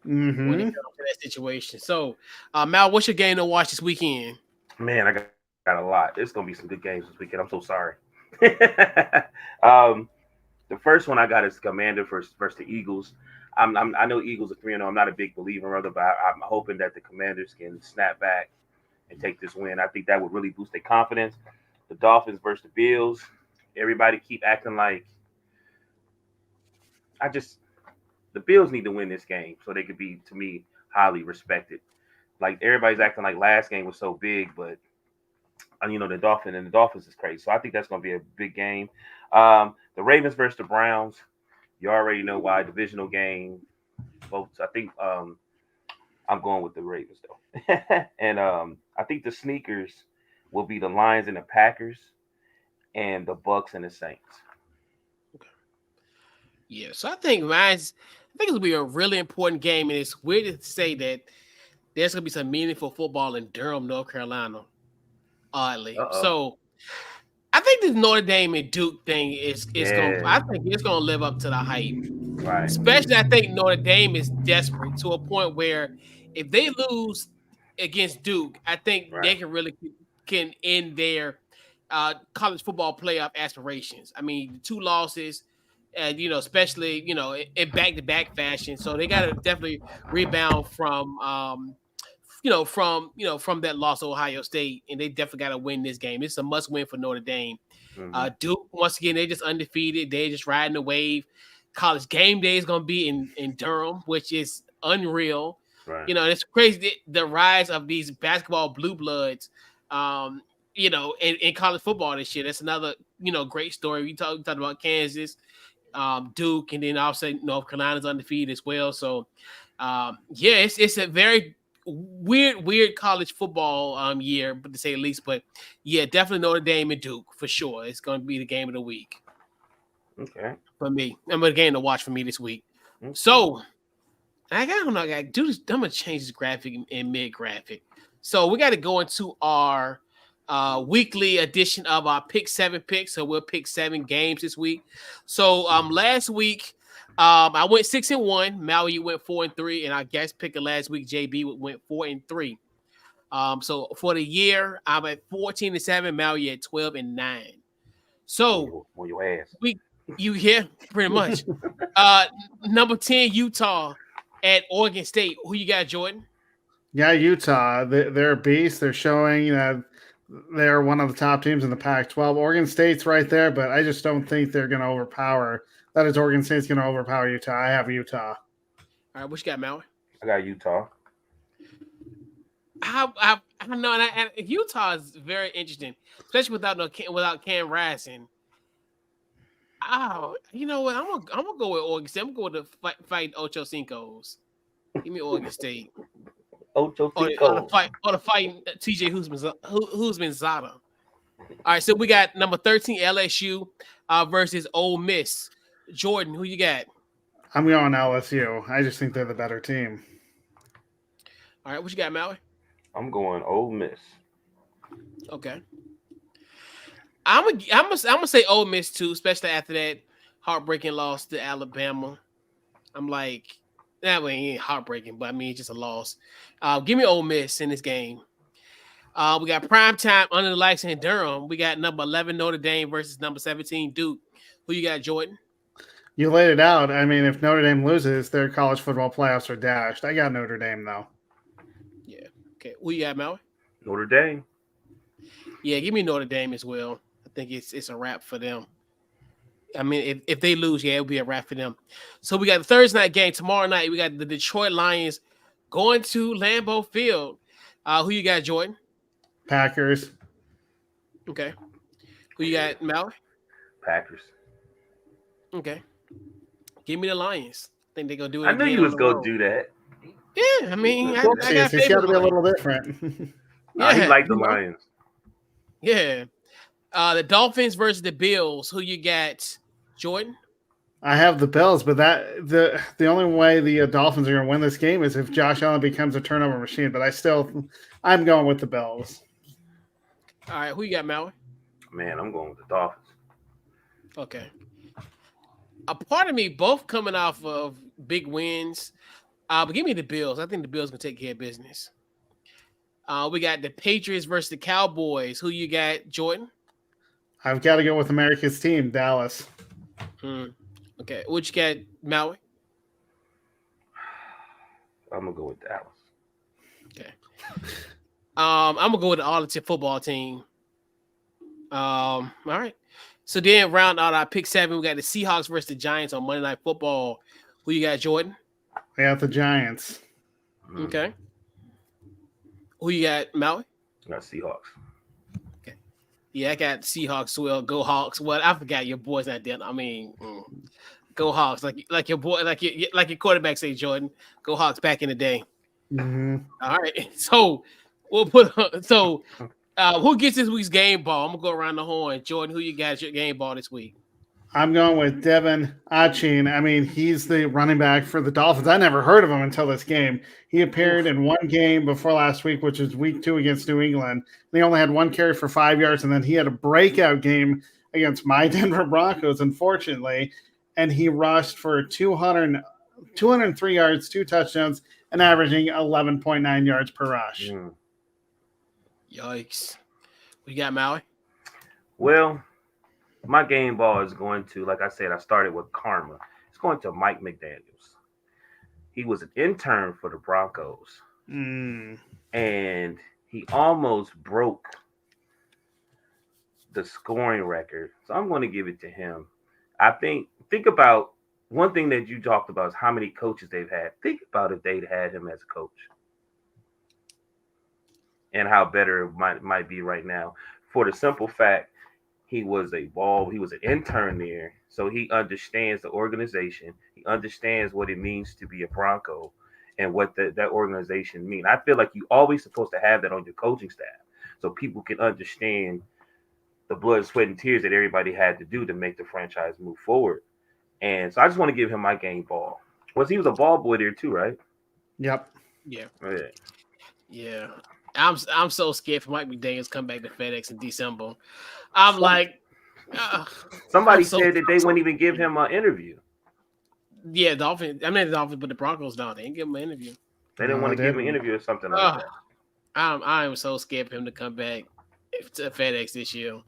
when it Mm-hmm. comes to that situation. So, Mal, what's your game to watch this weekend? Man, I got a lot. It's gonna be some good games this weekend. I'm so sorry. The first one I got is Commander versus the Eagles. I know Eagles are 3-0. I'm not a big believer of it, but I'm hoping that the Commanders can snap back and take this win. I think that would really boost their confidence. The Dolphins versus the Bills. Everybody keep acting like the Bills need to win this game so they could be, to me, highly respected. Like everybody's acting like last game was so big, but the Dolphins is crazy. So I think that's going to be a big game. The Ravens versus the Browns. You already know why. Divisional game. Votes. I think I'm going with the Ravens though, and I think the sneakers will be the Lions and the Packers, and the Bucks and the Saints. Yeah, so I think it'll be a really important game, and it's weird to say that there's gonna be some meaningful football in Durham, North Carolina. Oddly, Uh-oh. so I think this Notre Dame and Duke thing is gonna. I Yeah. think it's gonna live up to the hype. Right. Especially, I think Notre Dame is desperate to a point where if they lose against Duke, I think they Right. can end their college football playoff aspirations. I mean, 2 losses, and especially in back-to-back fashion, so they got to definitely rebound from that loss to Ohio State, and they definitely got to win this game. It's a must-win for Notre Dame. Mm-hmm. Duke, once again, they're just undefeated. They're just riding the wave. College game day is going to be in Durham, which is unreal. Right. It's crazy the rise of these basketball blue bloods, in college football this year. That's another, great story. We talked about Kansas, Duke, and then also North Carolina's undefeated as well. So, yeah, it's a very weird college football year, but to say the least. But yeah, definitely Notre Dame and Duke for sure. It's going to be the game of the week. Okay. For me, I'm a game to watch for me this week. Okay. So I don't know. I do this. I'm gonna change this graphic in mid graphic. So we got to go into our weekly edition of our pick 7 picks. So we'll pick 7 games this week. So last week I went 6-1. Maui went 4-3, and our guest picker last week JB went 4-3. So for the year I'm at 14-7. Maui at 12-9. So on your ass. You hear pretty much. Number 10 Utah at Oregon State. Who you got, Jordan? Yeah, Utah. They're a beast. They're showing that they're one of the top teams in the Pac-12. Oregon State's right there, but I just don't think they're going to overpower. That is, Oregon State's going to overpower Utah. I have Utah. All right, what you got, Maui? I got Utah. I know, and Utah is very interesting, especially without Cam Rasson. Oh, you know what? I'm gonna go with Oregon State. I'm gonna go with the fight Ocho Cinco's. Give me Oregon State. Ocho Or the Cinco. fight TJ Husmanzada. All right, so we got number 13 LSU versus Ole Miss. Jordan, who you got? I'm going LSU. I just think they're the better team. All right, what you got, Maui? I'm going Ole Miss. Okay. I'm gonna say Ole Miss too, especially after that heartbreaking loss to Alabama. I'm like, that way ain't heartbreaking, but I mean it's just a loss. Give me Ole Miss in this game. We got prime time under the lights in Durham. We got number 11 Notre Dame versus number 17 Duke. Who you got, Jordan? You laid it out. I mean, if Notre Dame loses, their college football playoffs are dashed. I got Notre Dame though. Yeah. Okay. Who you got, Maui? Notre Dame. Yeah, give me Notre Dame as well. I think it's a wrap for them. I mean, if they lose, yeah, it'll be a wrap for them. So we got the Thursday night game tomorrow night. We got the Detroit Lions going to Lambeau Field. Who you got, Jordan? Packers. Okay. Who you got, Mallory? Packers. Okay. Give me the Lions. I think they're gonna do it. I knew again you was on the gonna road. do that. Yeah, I mean, I got It's faith got to in be a the little different. Nah, he Yeah, liked the you know? Lions. Yeah. The Dolphins versus the Bills. Who you got, Jordan? I have the Bills, but the only way the Dolphins are going to win this game is if Josh Allen becomes a turnover machine. But I'm going with the Bills. All right, who you got, Mallory? Man, I'm going with the Dolphins. Okay. A part of me, both coming off of big wins. But give me the Bills. I think the Bills can take care of business. We got the Patriots versus the Cowboys. Who you got, Jordan? I've got to go with America's team, Dallas. Okay. What you got, Maui? I'm gonna go with Dallas. Okay. I'm gonna go with the Arlington football team. All right. So then round out our pick 7, we got the Seahawks versus the Giants on Monday Night Football. Who you got, Jordan? I got the Giants. Okay. Who you got, Maui? I got Seahawks. Okay. Yeah, I got Seahawks. Well, go Hawks. Well, I forgot your boy's not there. I mean, go Hawks. Like your boy, like your quarterback say, Jordan. Go Hawks back in the day. Mm-hmm. All right. So we'll put who gets this week's game ball? I'm gonna go around the horn. Jordan, who you got your game ball this week? I'm going with Devin Achin. I mean, he's the running back for the Dolphins. I never heard of him until this game. He appeared in one game before last week, which was week 2 against New England. He only had one carry for 5 yards, and then he had a breakout game against my Denver Broncos, unfortunately, and he rushed for 203 yards, 2 touchdowns, and averaging 11.9 yards per rush. Yikes. We got Maui? Well, my game ball is going to, like I said, I started with karma. It's going to Mike McDaniels. He was an intern for the Broncos. And he almost broke the scoring record. So I'm going to give it to him. I think about one thing that you talked about is how many coaches they've had. Think about if they'd had him as a coach and how better it might be right now. For the simple fact, he was an intern there, so he understands the organization. He understands what it means to be a Bronco and what that organization means. I feel like you always supposed to have that on your coaching staff so people can understand the blood, sweat, and tears that everybody had to do to make the franchise move forward. And so I just want to give him my game ball. He was a ball boy there too, right? Yep. Yeah. Right. Yeah. I'm so scared for Mike McDaniels come back to FedEx in December. I'm like, somebody said that they wouldn't even give him an interview. Yeah, Dolphins. I mean the Dolphins, but the Broncos don't. They didn't give him an interview. They didn't want to give him an interview or something like that. I am so scared for him to come back to FedEx this year.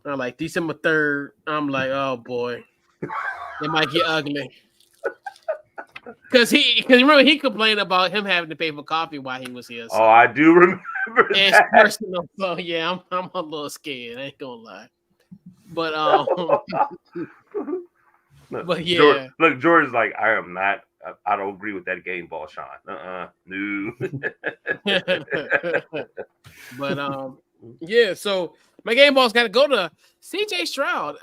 I'm like December 3rd. I'm like, oh boy, it might get ugly. Because remember he complained about him having to pay for coffee while he was here. So. Oh, I do remember it's that. personal. So yeah, I'm a little scared. I ain't gonna lie. But But yeah. Jordan's like, I am not. I don't agree with that game ball, Sean. No. But yeah. So my game ball's got to go to C.J. Stroud.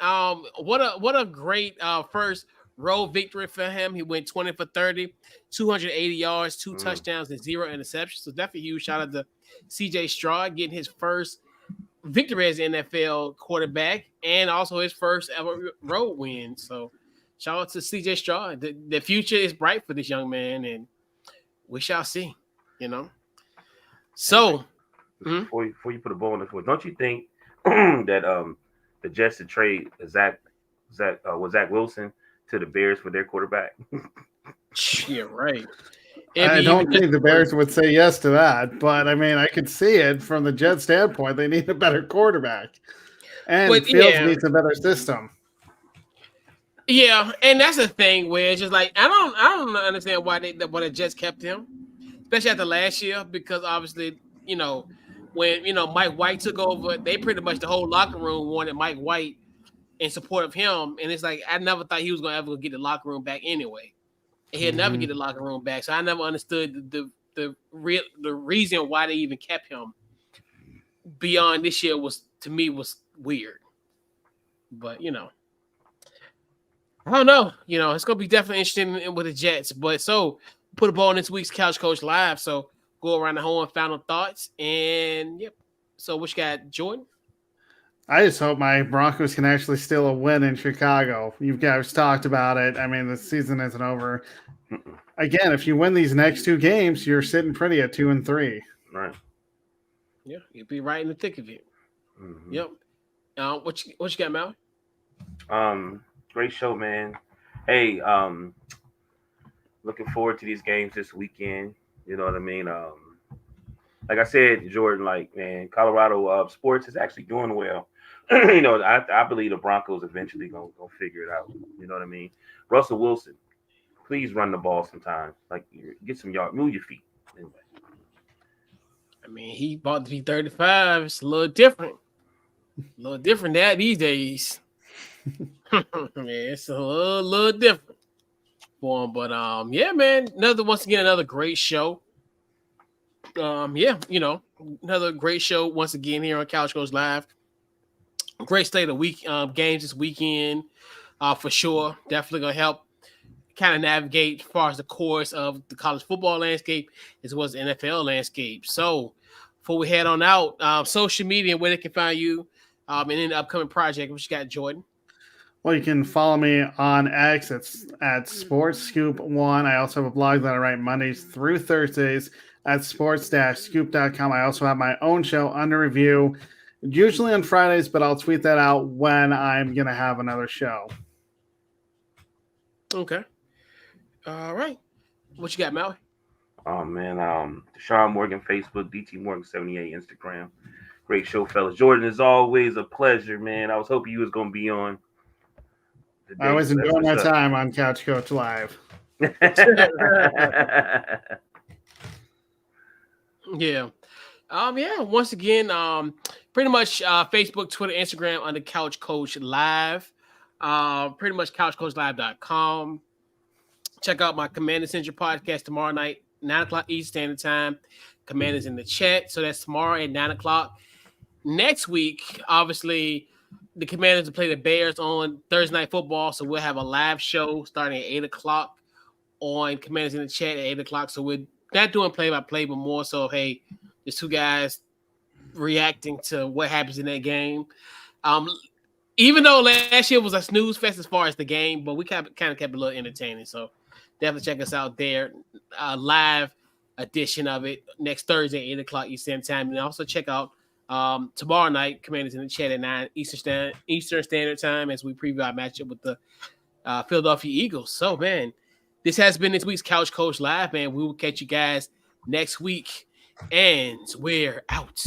What a great first road victory for him. He went 20 for 30, 280 yards, 2 touchdowns, and 0 interceptions. So definitely huge shout out to C.J. Stroud getting his first victory as an NFL quarterback and also his first ever road win. So shout out to C.J. Stroud. The future is bright for this young man, and we shall see. So before you put a ball on the floor, don't you think that the Jets should trade Zach Wilson to the Bears for their quarterback? Yeah, right. I don't think the Bears would say yes to that, but I mean, I could see it from the Jets' standpoint. They need a better quarterback, and Fields needs a better system. Yeah, and that's the thing where it's just like I don't understand why the Jets kept him, especially after last year, because obviously when Mike White took over, they pretty much the whole locker room wanted Mike White in support of him, and it's like I never thought he was gonna ever get the locker room back anyway. He'll never get the locker room back. So I never understood the reason why they even kept him beyond this year was weird. But I don't know. It's gonna be definitely interesting with the Jets. But so put a ball in this week's Couch Coach Live. So go around the horn, final thoughts, and yep. So what you got, Jordan? I just hope my Broncos can actually steal a win in Chicago. You guys talked about it. I mean, the season isn't over. Again, if you win these next 2 games, you're sitting pretty at 2-3. Right. Yeah, you'll be right in the thick of it. Mm-hmm. Yep. What you got, Mal? Great show, man. Hey, looking forward to these games this weekend. You know what I mean? Like I said, Jordan, man, Colorado sports is actually doing well. I believe the Broncos eventually gonna figure it out. You know what I mean? Russell Wilson, please run the ball sometimes. Get some yards, move your feet. Anyway. I mean, he bought to be 35. It's a little different. That these days. Man, it's a little different for him. But yeah, man, another great show. Another great show once again here on Couch Goes Live. Great slate of games this weekend, for sure. Definitely gonna help kind of navigate as far as the course of the college football landscape as well as the NFL landscape. So before we head on out, social media, where they can find you, and in the upcoming project, what you got, Jordan? Well, you can follow me on X. It's at SportsScoop1. I also have a blog that I write Mondays through Thursdays at sports-scoop.com. I also have my own show under review, usually on Fridays, but I'll tweet that out when I'm going to have another show. Okay. All right. What you got, Maui? Oh, man. Deshaun Morgan, Facebook, DT Morgan 78, Instagram. Great show, fellas. Jordan, is always a pleasure, man. I was hoping you was going to be on today. I was enjoying my time on Couch Coach Live. Yeah. Once again, pretty much Facebook, Twitter, Instagram under Couch Coach Live. Pretty much couchcoachlive.com. Check out my Commanders Central podcast tomorrow night, 9 o'clock Eastern Standard Time. Commanders in the chat. So that's tomorrow at 9 o'clock. Next week, obviously, the Commanders will play the Bears on Thursday Night Football. So we'll have a live show starting at 8 o'clock on Commanders in the chat at 8 o'clock. So we're not doing play-by-play, but more so, hey, there's 2 guys reacting to what happens in that game. Even though last year was a snooze fest as far as the game, but we kind of kept it a little entertaining. So definitely check us out there. Live edition of it next Thursday, 8 o'clock Eastern Time. And also check out tomorrow night, Commanders in the chat at 9 Eastern Standard Time as we preview our matchup with the Philadelphia Eagles. So, man, this has been this week's Couch Coach Live, man. We will catch you guys next week. And we're out.